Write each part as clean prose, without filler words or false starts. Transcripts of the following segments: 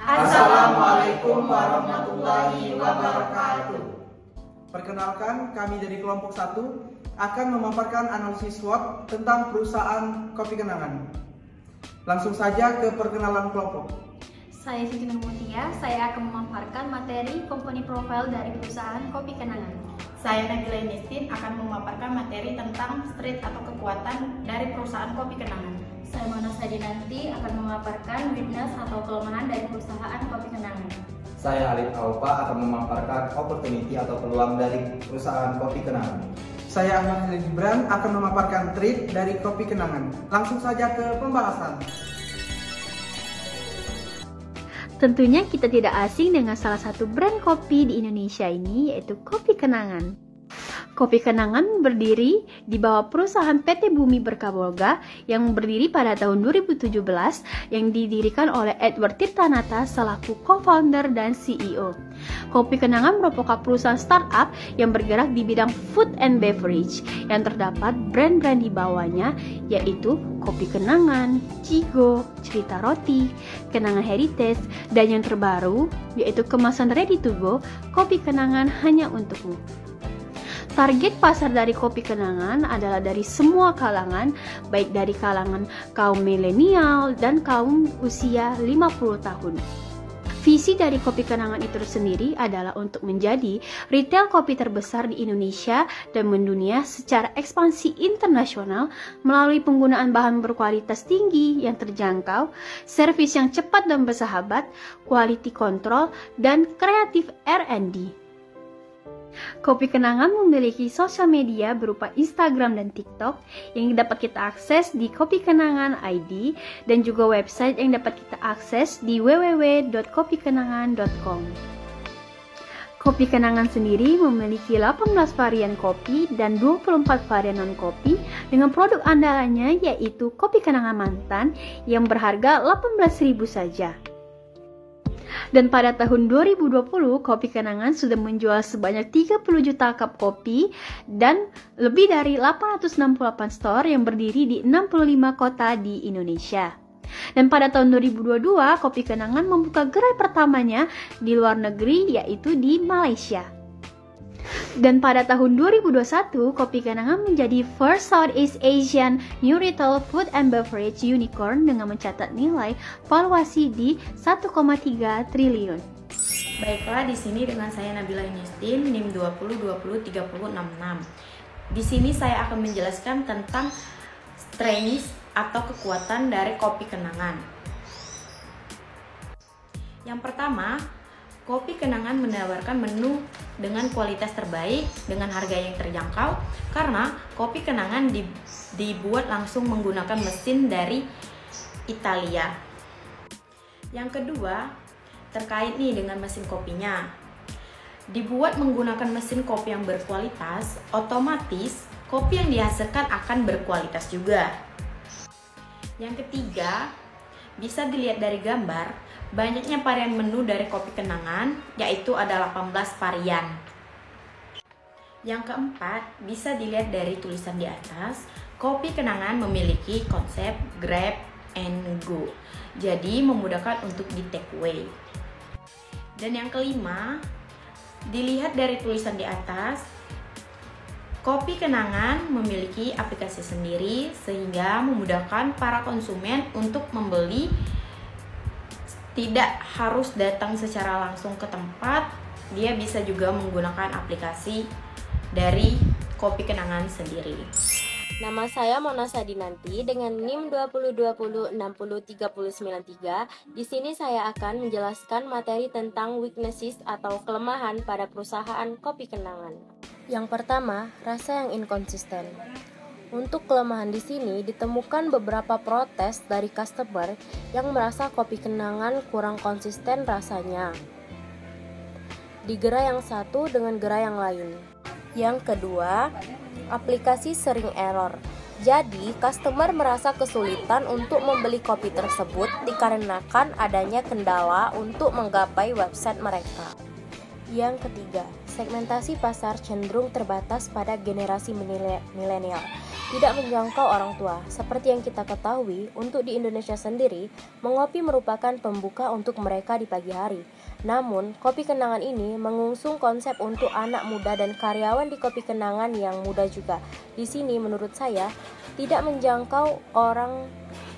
Assalamualaikum warahmatullahi wabarakatuh. Perkenalkan, kami dari kelompok 1 akan memaparkan analisis SWOT tentang perusahaan Kopi Kenangan. Langsung saja ke perkenalan kelompok. Saya Siti Nurmutia, saya akan memaparkan materi company profile dari perusahaan Kopi Kenangan. Saya Nabila Inistin akan memaparkan materi tentang strength atau kekuatan dari perusahaan Kopi Kenangan. Saya Mona Sadinanti akan memaparkan weakness atau kelemahan dari perusahaan Kopi Kenangan. Saya Alif Aupa akan memaparkan opportunity atau peluang dari perusahaan Kopi Kenangan. Saya Ahmad Khalil Gibran akan memaparkan trait dari Kopi Kenangan. Langsung saja ke pembahasan. Tentunya kita tidak asing dengan salah satu brand kopi di Indonesia ini, yaitu Kopi Kenangan. Kopi Kenangan berdiri di bawah perusahaan PT Bumi Berkabolga yang berdiri pada tahun 2017 yang didirikan oleh Edward Tirtanata selaku co-founder dan CEO. Kopi Kenangan merupakan perusahaan startup yang bergerak di bidang food and beverage yang terdapat brand-brand di bawahnya yaitu Kopi Kenangan, Cigo, Cerita Roti, Kenangan Heritage, dan yang terbaru yaitu kemasan ready to go, Kopi Kenangan hanya untukmu. Target pasar dari Kopi Kenangan adalah dari semua kalangan, baik dari kalangan kaum milenial dan kaum usia 50 tahun. Visi dari Kopi Kenangan itu sendiri adalah untuk menjadi retail kopi terbesar di Indonesia dan mendunia secara ekspansi internasional melalui penggunaan bahan berkualitas tinggi yang terjangkau, servis yang cepat dan bersahabat, quality control, dan kreatif R&D. Kopi Kenangan memiliki sosial media berupa Instagram dan TikTok yang dapat kita akses di Kopi Kenangan ID dan juga website yang dapat kita akses di www.kopikenangan.com. Kopi Kenangan sendiri memiliki 18 varian kopi dan 24 varian non-kopi dengan produk andalannya yaitu Kopi Kenangan Mantan yang berharga 18.000 saja. Dan pada tahun 2020, Kopi Kenangan sudah menjual sebanyak 30 juta cup kopi dan lebih dari 868 store yang berdiri di 65 kota di Indonesia. Dan pada tahun 2022, Kopi Kenangan membuka gerai pertamanya di luar negeri yaitu di Malaysia. Dan pada tahun 2021, Kopi Kenangan menjadi first Southeast Asian new retail food and beverage unicorn dengan mencatat nilai valuasi di 1,3 triliun. Baiklah, di sini dengan saya Nabila Inistin, NIM 20203066. Di sini saya akan menjelaskan tentang strengths atau kekuatan dari Kopi Kenangan. Yang pertama, Kopi Kenangan menawarkan menu dengan kualitas terbaik dengan harga yang terjangkau karena Kopi Kenangan dibuat langsung menggunakan mesin dari Italia. Yang kedua, terkait nih dengan mesin kopinya. Dibuat menggunakan mesin kopi yang berkualitas, otomatis kopi yang dihasilkan akan berkualitas juga. Yang ketiga, bisa dilihat dari gambar, banyaknya varian menu dari Kopi Kenangan, yaitu ada 18 varian. Yang keempat, bisa dilihat dari tulisan di atas, Kopi Kenangan memiliki konsep grab and go, jadi memudahkan untuk di take away. Dan yang kelima, dilihat dari tulisan di atas, Kopi Kenangan memiliki aplikasi sendiri sehingga memudahkan para konsumen untuk membeli. Tidak harus datang secara langsung ke tempat, dia bisa juga menggunakan aplikasi dari Kopi Kenangan sendiri. Nama saya Mona Sadinanti dengan NIM 2020603093. Di sini saya akan menjelaskan materi tentang weaknesses atau kelemahan pada perusahaan Kopi Kenangan. Yang pertama, rasa yang inkonsisten. Untuk kelemahan di sini ditemukan beberapa protes dari customer yang merasa Kopi Kenangan kurang konsisten rasanya di gerai yang satu dengan gerai yang lain. Yang kedua, aplikasi sering error. Jadi, customer merasa kesulitan untuk membeli kopi tersebut dikarenakan adanya kendala untuk menggapai website mereka. Yang ketiga, segmentasi pasar cenderung terbatas pada generasi milenial, tidak menjangkau orang tua. Seperti yang kita ketahui, untuk di Indonesia sendiri, mengopi merupakan pembuka untuk mereka di pagi hari. Namun, kopi kenangan ini mengusung konsep untuk anak muda dan karyawan di kopi kenangan yang muda juga. Di sini menurut saya tidak menjangkau orang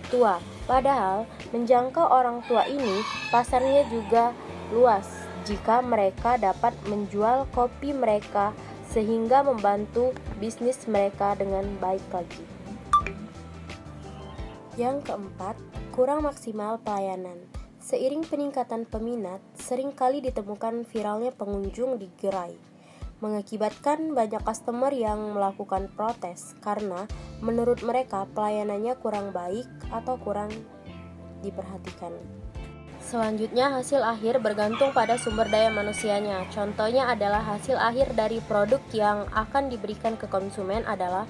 tua. Padahal menjangkau orang tua ini pasarnya juga luas jika mereka dapat menjual kopi mereka sehingga membantu bisnis mereka dengan baik lagi. Yang keempat, kurang maksimal pelayanan. Seiring peningkatan peminat, seringkali ditemukan viralnya pengunjung di gerai, mengakibatkan banyak customer yang melakukan protes karena menurut mereka pelayanannya kurang baik atau kurang diperhatikan. Selanjutnya, hasil akhir bergantung pada sumber daya manusianya. Contohnya adalah hasil akhir dari produk yang akan diberikan ke konsumen adalah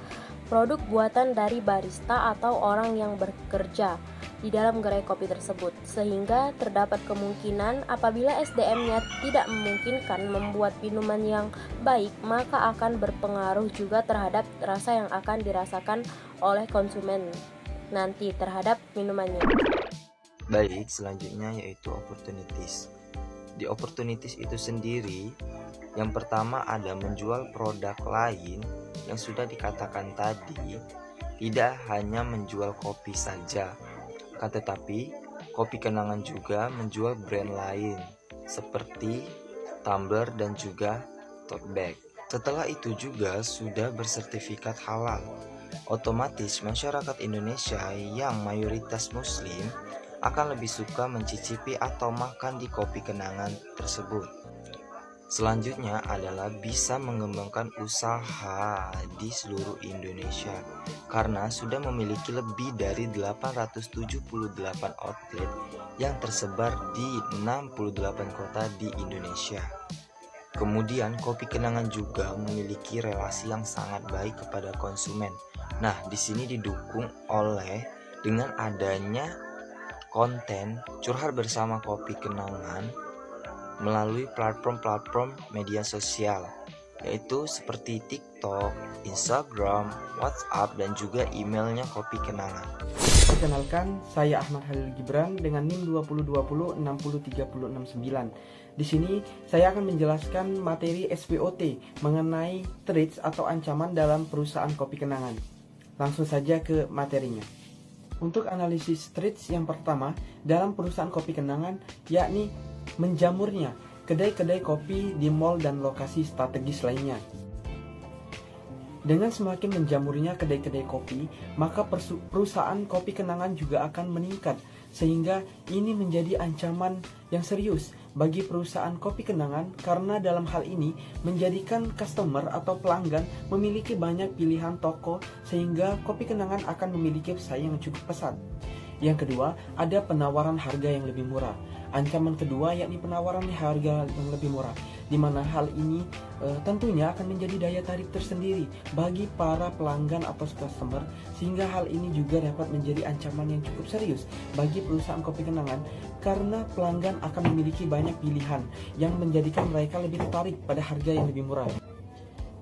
produk buatan dari barista atau orang yang bekerja di dalam gerai kopi tersebut, sehingga terdapat kemungkinan apabila SDM-nya tidak memungkinkan membuat minuman yang baik, maka akan berpengaruh juga terhadap rasa yang akan dirasakan oleh konsumen nanti terhadap minumannya. Baik, selanjutnya yaitu opportunities. Di opportunities itu sendiri, yang pertama ada menjual produk lain yang sudah dikatakan tadi, tidak hanya menjual kopi saja, tetapi kopi kenangan juga menjual brand lain seperti tumbler dan juga tote bag. Setelah itu juga sudah bersertifikat halal. Otomatis masyarakat Indonesia yang mayoritas muslim akan lebih suka mencicipi atau makan di kopi kenangan tersebut. Selanjutnya adalah bisa mengembangkan usaha di seluruh Indonesia karena sudah memiliki lebih dari 878 outlet yang tersebar di 68 kota di Indonesia. Kemudian kopi kenangan juga memiliki relasi yang sangat baik kepada konsumen. Nah, di sini didukung oleh dengan adanya konten curhat bersama kopi kenangan melalui platform-platform media sosial, yaitu seperti TikTok, Instagram, WhatsApp, dan juga emailnya kopi kenangan. Perkenalkan, saya Ahmad Halil Gibran dengan NIM 2020-60369. Di sini saya akan menjelaskan materi SWOT mengenai threats atau ancaman dalam perusahaan kopi kenangan. Langsung saja ke materinya. Untuk analisis threats yang pertama dalam perusahaan kopi kenangan, yakni menjamurnya kedai-kedai kopi di mal dan lokasi strategis lainnya. Dengan semakin menjamurnya kedai-kedai kopi, maka perusahaan kopi kenangan juga akan meningkat, sehingga ini menjadi ancaman yang serius bagi perusahaan kopi kenangan karena dalam hal ini menjadikan customer atau pelanggan memiliki banyak pilihan toko sehingga kopi kenangan akan memiliki pesaing yang cukup pesat. Yang kedua, ada penawaran harga yang lebih murah. Ancaman kedua yakni penawaran harga yang lebih murah, di mana hal ini tentunya akan menjadi daya tarik tersendiri bagi para pelanggan atau customer, sehingga hal ini juga dapat menjadi ancaman yang cukup serius bagi perusahaan kopi kenangan karena pelanggan akan memiliki banyak pilihan yang menjadikan mereka lebih tertarik pada harga yang lebih murah.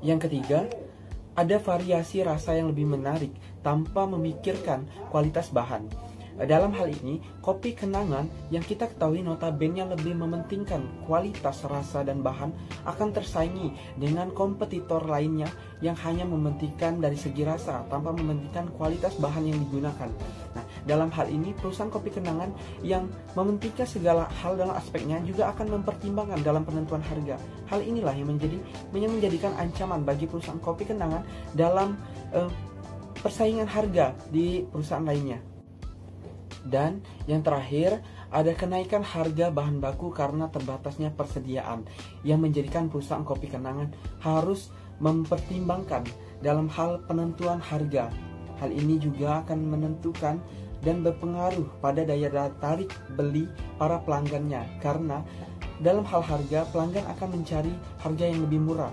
Yang ketiga, ada variasi rasa yang lebih menarik tanpa memikirkan kualitas bahan. Dalam hal ini, kopi kenangan yang kita ketahui notabene lebih mementingkan kualitas rasa dan bahan akan tersaingi dengan kompetitor lainnya yang hanya mementingkan dari segi rasa tanpa mementingkan kualitas bahan yang digunakan. Nah, dalam hal ini perusahaan kopi kenangan yang mementingkan segala hal dalam aspeknya juga akan mempertimbangkan dalam penentuan harga. Hal inilah yang menjadikan ancaman bagi perusahaan kopi kenangan dalam persaingan harga di perusahaan lainnya. Dan yang terakhir, ada kenaikan harga bahan baku karena terbatasnya persediaan yang menjadikan perusahaan kopi kenangan harus mempertimbangkan dalam hal penentuan harga. Hal ini juga akan menentukan dan berpengaruh pada daya tarik beli para pelanggannya karena dalam hal harga, pelanggan akan mencari harga yang lebih murah.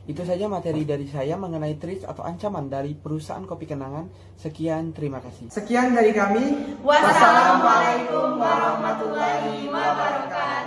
Itu saja materi dari saya mengenai threats atau ancaman dari perusahaan kopi kenangan. Sekian, terima kasih. Sekian dari kami. Wassalamualaikum warahmatullahi wabarakatuh.